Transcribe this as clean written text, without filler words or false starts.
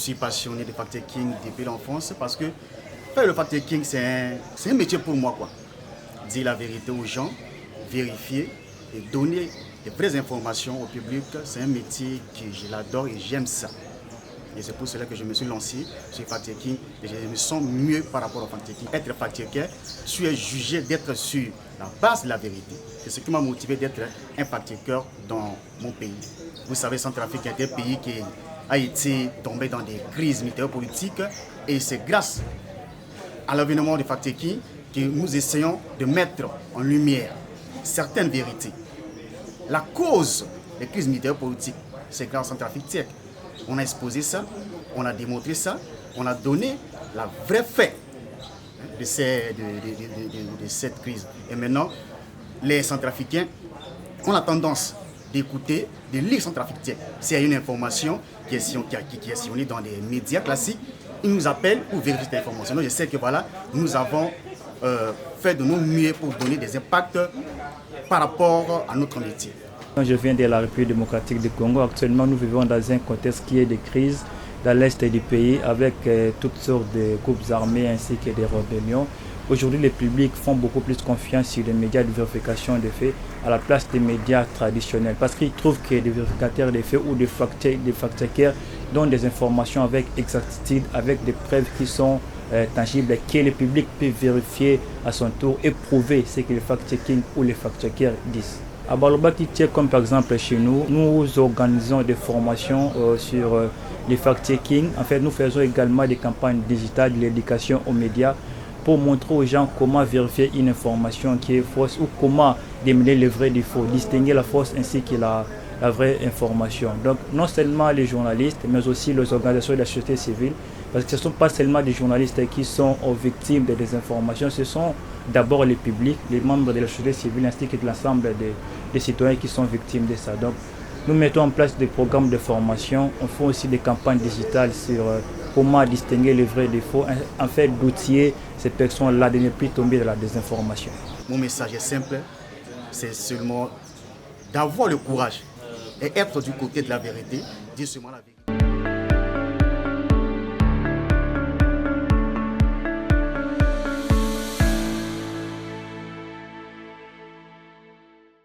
suis passionné de fact-checking depuis l'enfance parce que faire le fact-checking, c'est un métier pour moi, quoi. Dire la vérité aux gens, vérifier et donner des vraies informations au public, c'est un métier que je l'adore et j'aime ça. Et c'est pour cela que je me suis lancé sur le fact-checking et je me sens mieux par rapport au fact-checking. Être fact-checker, je suis jugé d'être sur la base de la vérité. C'est ce qui m'a motivé d'être un fact-checker dans mon pays. Vous savez, Centrafrique est un pays qui a été tombé dans des crises militaires-politiques et c'est grâce à l'avènement du fact-checking que nous essayons de mettre en lumière certaines vérités. La cause des crises militaires-politiques, c'est grâce à Centrafrique Tchèque. On a exposé ça, on a démontré ça, on a donné la vraie fait de cette crise. Et maintenant, les Centrafricains ont la tendance d'écouter, de lire Centrafrique Tchèque. S'il y a une information qui est sillonnée dans les médias classiques, ils nous appellent pour vérifier cette information. Donc je sais que voilà, nous avons fait de nos mieux pour donner des impacts par rapport à notre métier. Je viens de la République démocratique du Congo. Actuellement, nous vivons dans un contexte qui est de crise dans l'est du pays avec toutes sortes de groupes armés ainsi que des rébellions. Aujourd'hui, les publics font beaucoup plus confiance sur les médias de vérification des faits à la place des médias traditionnels parce qu'ils trouvent que des vérificateurs des faits ou des fact-checkers donnent des informations avec exactitude, avec des preuves qui sont tangibles, que le public peut vérifier à son tour et prouver ce que les fact-checking ou les fact-checkers disent. À Balobaki Tchèque, comme par exemple chez nous, nous organisons des formations sur les fact-checking. En fait, nous faisons également des campagnes digitales de l'éducation aux médias pour montrer aux gens comment vérifier une information qui est fausse ou comment démêler le vrai du faux, distinguer la fausse ainsi que la vraie information. Donc non seulement les journalistes, mais aussi les organisations de la société civile, parce que ce ne sont pas seulement des journalistes qui sont victimes de désinformation, ce sont d'abord les publics, les membres de la société civile ainsi que de l'ensemble des citoyens qui sont victimes de ça. Donc nous mettons en place des programmes de formation, on fait aussi des campagnes digitales sur comment distinguer le vrai des faux, en fait d'outiller ces personnes-là de ne plus tomber dans la désinformation. Mon message est simple, c'est seulement d'avoir le courage et être du côté de la vérité, dire seulement la vérité.